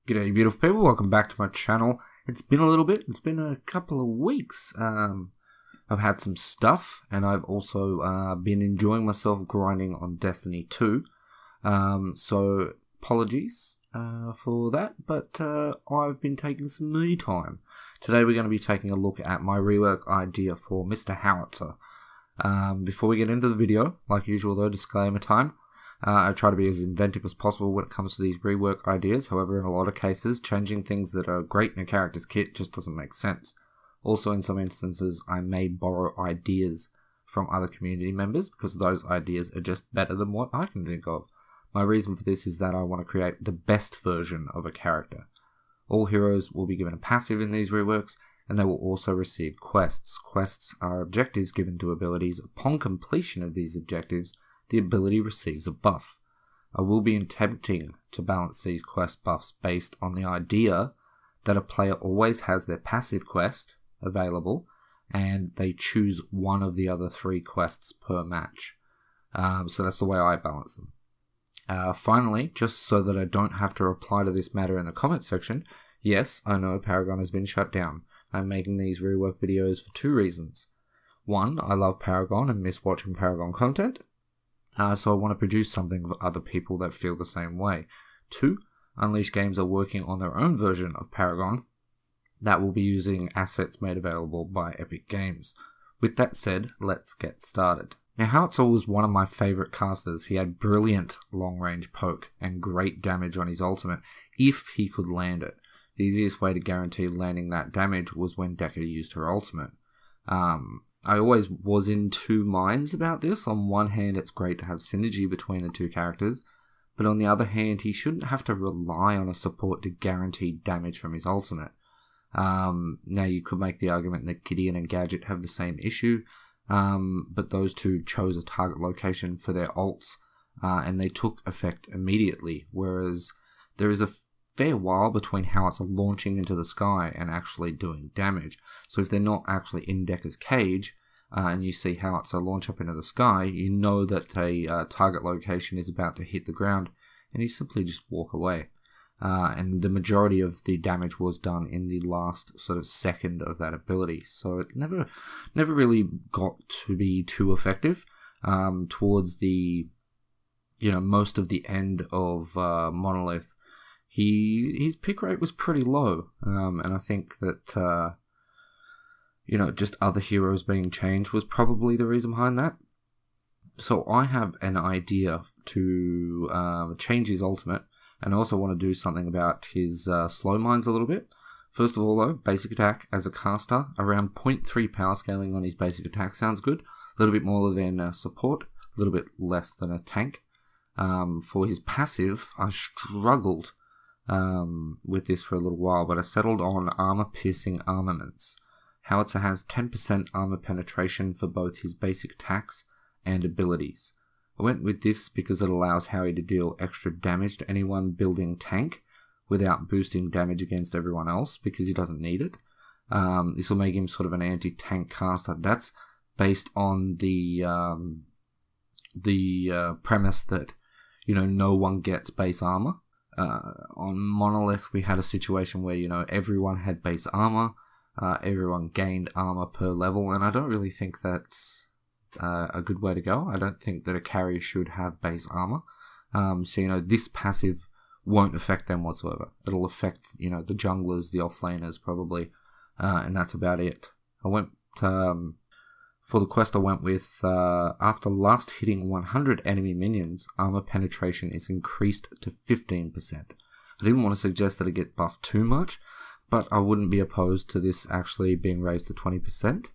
G'day beautiful people, welcome back to my channel. It's been a little bit, it's been a couple of weeks. I've had some stuff and I've also been enjoying myself grinding on Destiny 2. So apologies for that, but I've been taking some me time. Today we're going to be taking a look at my rework idea for Mr. Howitzer. Before we get into the video, like usual though, disclaimer time. I try to be as inventive as possible when it comes to these rework ideas. However, in a lot of cases, changing things that are great in a character's kit just doesn't make sense. Also, in some instances, I may borrow ideas from other community members because those ideas are just better than what I can think of. My reason for this is that I want to create the best version of a character. All heroes will be given a passive in these reworks, and they will also receive quests. Quests are objectives given to abilities. Upon completion of these objectives, the ability receives a buff. I will be attempting to balance these quest buffs based on the idea that a player always has their passive quest available and they choose one of the other 3 quests per match. So that's the way I balance them. Finally, just so that I don't have to reply to this matter in the comment section, yes, I know Paragon has been shut down. I'm making these rework videos for 2 reasons. 1, I love Paragon and miss watching Paragon content. So I want to produce something for other people that feel the same way. 2, Unleash Games are working on their own version of Paragon that will be using assets made available by Epic Games. With that said, let's get started. Now, Howitzer was one of my favourite casters. He had brilliant long-range poke and great damage on his ultimate if he could land it. The easiest way to guarantee landing that damage was when Decker used her ultimate. I always was in 2 minds about this. On one hand, it's great to have synergy between the 2 characters, but on the other hand, he shouldn't have to rely on a support to guarantee damage from his ultimate. Now, you could make the argument that Gideon and Gadget have the same issue, but those 2 chose a target location for their ults, and they took effect immediately, whereas there is a fair while between Howitzer launching into the sky and actually doing damage. So if they're not actually in Decker's cage, and you see Howitzer launch up into the sky, you know that a target location is about to hit the ground, and you simply just walk away. And the majority of the damage was done in the last sort of second of that ability. So it never really got to be too effective. Towards the, most of the end of Monolith, his pick rate was pretty low, and I think that, just other heroes being changed was probably the reason behind that. So I have an idea to change his ultimate, and I also want to do something about his slow mines a little bit. First of all, though, basic attack as a caster, around 0.3 power scaling on his basic attack sounds good. A little bit more than support, a little bit less than a tank. For his passive, I struggled with this for a little while, but I settled on armor-piercing armaments. Howitzer has 10% armor penetration for both his basic attacks and abilities. I went with this because it allows Howie to deal extra damage to anyone building tank without boosting damage against everyone else because he doesn't need it. This will make him sort of an anti-tank caster. That's based on the premise that, no one gets base armor. On Monolith, we had a situation where, everyone had base armor, everyone gained armor per level, and I don't really think that's a good way to go. I don't think that a carry should have base armor. So, this passive won't affect them whatsoever. It'll affect, the junglers, the offlaners probably, and that's about it. I went, for the quest I went with, after last hitting 100 enemy minions, armor penetration is increased to 15%. I didn't want to suggest that it get buffed too much, but I wouldn't be opposed to this actually being raised to 20%.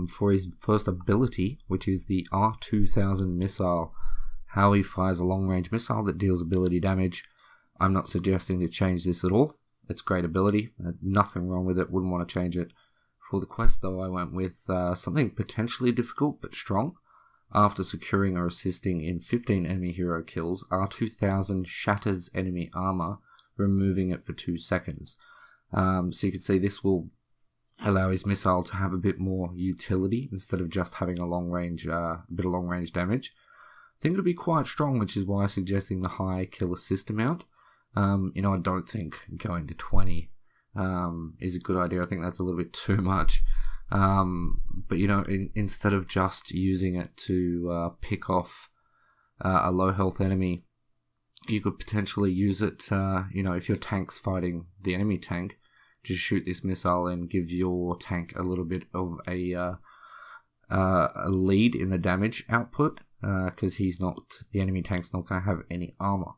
For his first ability, which is the R2000 missile, Howie fires a long-range missile that deals ability damage. I'm not suggesting to change this at all. It's great ability, nothing wrong with it, wouldn't want to change it. For the quest, though, I went with something potentially difficult but strong. After securing or assisting in 15 enemy hero kills, R2000 shatters enemy armor, removing it for 2 seconds. So you can see this will allow his missile to have a bit more utility instead of just having a bit of long range damage. I think it'll be quite strong, which is why I'm suggesting the high kill assist amount. I don't think going to 20 is a good idea. I think that's a little bit too much. But instead of just using it to pick off a low health enemy, you could potentially use it, if your tank's fighting the enemy tank, just shoot this missile and give your tank a little bit of a lead in the damage output, because the enemy tank's not going to have any armor.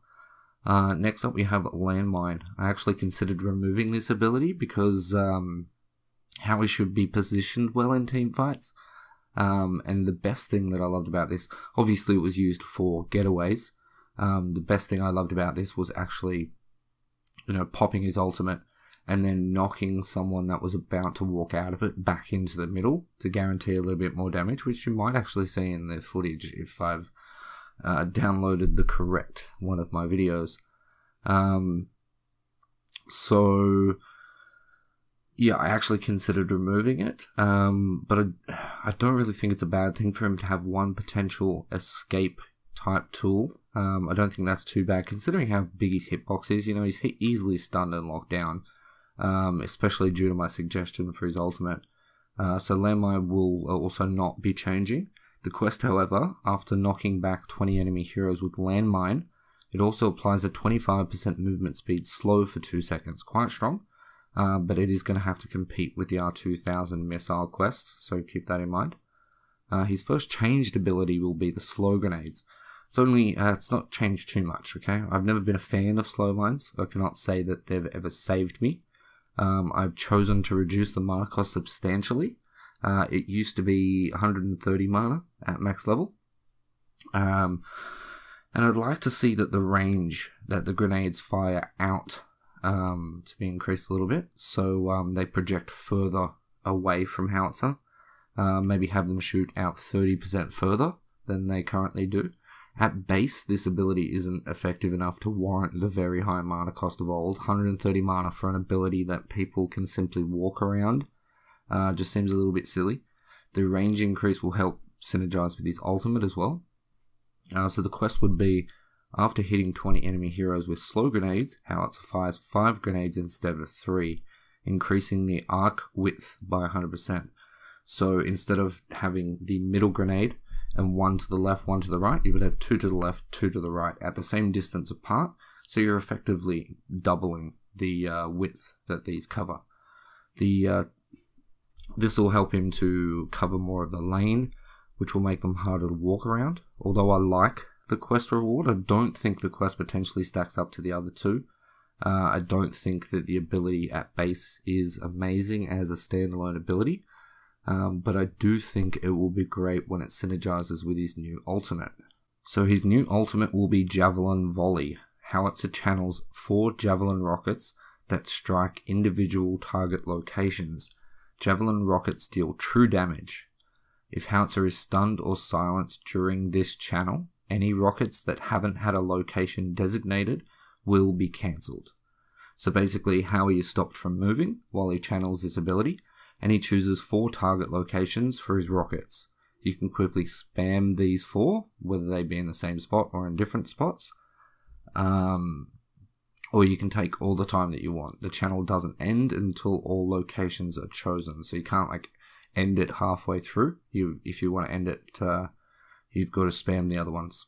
Next up we have Landmine. I actually considered removing this ability because how he should be positioned well in team fights. And the best thing that I loved about this, obviously it was used for getaways. The best thing I loved about this was actually, popping his ultimate and then knocking someone that was about to walk out of it back into the middle to guarantee a little bit more damage, which you might actually see in the footage if I've downloaded the correct one of my videos. Yeah, I actually considered removing it, but I don't really think it's a bad thing for him to have one potential escape type tool. I don't think that's too bad considering how big his hitbox is. He's easily stunned and locked down, especially due to my suggestion for his ultimate. So Landmine will also not be changing. The quest, however, after knocking back 20 enemy heroes with Landmine, it also applies a 25% movement speed slow for 2 seconds. Quite strong. But it is going to have to compete with the R2000 missile quest, so keep that in mind. His first changed ability will be the slow grenades. It's not changed too much, okay? I've never been a fan of slow mines. I cannot say that they've ever saved me. I've chosen to reduce the mana cost substantially. It used to be 130 mana at max level. And I'd like to see that the range that the grenades fire out to be increased a little bit, so they project further away from Howitzer. Maybe have them shoot out 30% further than they currently do. At base, this ability isn't effective enough to warrant the very high mana cost of old. 130 mana for an ability that people can simply walk around just seems a little bit silly. The range increase will help synergize with his ultimate as well. So the quest would be, after hitting 20 enemy heroes with slow grenades, Howitzer fires 5 grenades instead of 3, increasing the arc width by 100%. So instead of having the middle grenade and one to the left, one to the right, you would have 2 to the left, 2 to the right at the same distance apart. So you're effectively doubling the width that these cover. This will help him to cover more of the lane, which will make them harder to walk around. Although I like the quest reward, I don't think the quest potentially stacks up to the other two. I don't think that the ability at base is amazing as a standalone ability, but I do think it will be great when it synergizes with his new ultimate. So his new ultimate will be Javelin Volley. Howitzer channels 4 Javelin rockets that strike individual target locations. Javelin rockets deal true damage. If Howitzer is stunned or silenced during this channel, any rockets that haven't had a location designated will be cancelled. So basically, Howie is stopped from moving while he channels this ability, and he chooses 4 target locations for his rockets. You can quickly spam these 4, whether they be in the same spot or in different spots. Or you can take all the time that you want. The channel doesn't end until all locations are chosen, so you can't end it halfway through. If you want to end it, you've got to spam the other ones.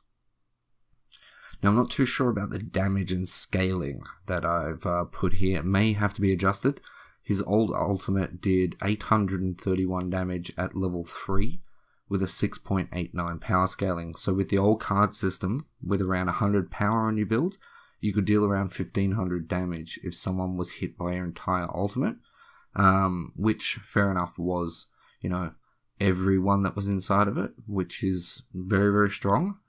Now, I'm not too sure about the damage and scaling that I've put here. It may have to be adjusted. His old ultimate did 831 damage at level 3 with a 6.89 power scaling. So with the old card system, with around 100 power on your build, you could deal around 1500 damage if someone was hit by your entire ultimate, which, fair enough, was, everyone that was inside of it, which is very, very strong.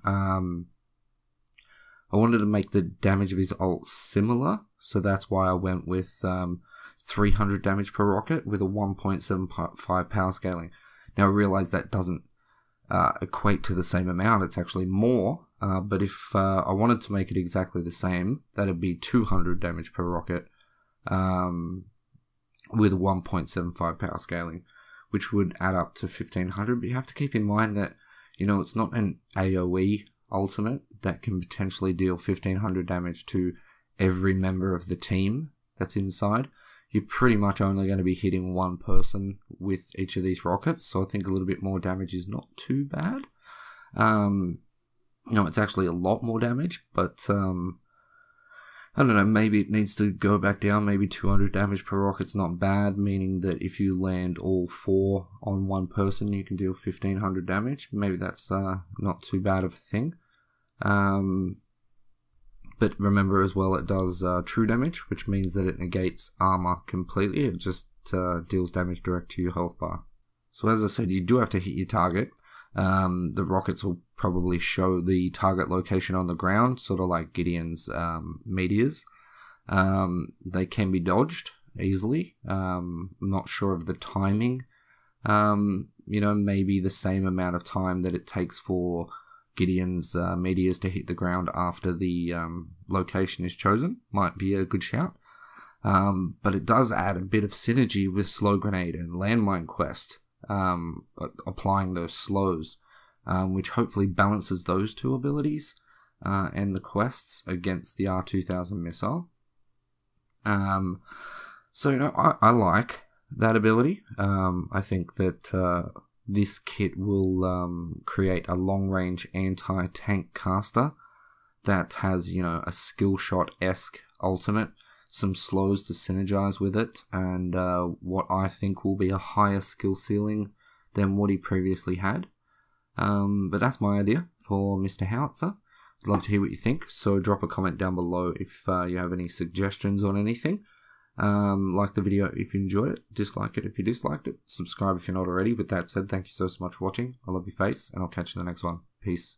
I wanted to make the damage of his ult similar, so that's why I went with 300 damage per rocket with a 1.75 power scaling. Now I realise that doesn't equate to the same amount, it's actually more, but if I wanted to make it exactly the same, that'd be 200 damage per rocket with a 1.75 power scaling, which would add up to 1500, but you have to keep in mind that, it's not an AoE ultimate that can potentially deal 1500 damage to every member of the team that's inside, you're pretty much only going to be hitting one person with each of these rockets. So I think a little bit more damage is not too bad. It's actually a lot more damage, but I don't know, maybe it needs to go back down. Maybe 200 damage per rocket's not bad, meaning that if you land all 4 on one person, you can deal 1500 damage. Maybe that's not too bad of a thing. But remember as well, it does true damage, which means that it negates armor completely. It just deals damage direct to your health bar. So as I said, you do have to hit your target. The rockets will probably show the target location on the ground, sort of like Gideon's meteors. They can be dodged easily. I'm not sure of the timing. Maybe the same amount of time that it takes for Gideon's meteors to hit the ground after the location is chosen might be a good shout. But it does add a bit of synergy with Slow Grenade and Landmine Quest, applying those slows, which hopefully balances those two abilities and the quests against the R2000 missile. I like that ability. I think that this kit will create a long-range anti-tank caster that has, a skill shot-esque ultimate, some slows to synergize with it, and what I think will be a higher skill ceiling than what he previously had. But that's my idea for Mr. Howitzer. I'd love to hear what you think, so drop a comment down below if you have any suggestions on anything. Like the video if you enjoyed it, dislike it if you disliked it, subscribe if you're not already. With that said, thank you so much for watching. I love your face, and I'll catch you in the next one. Peace.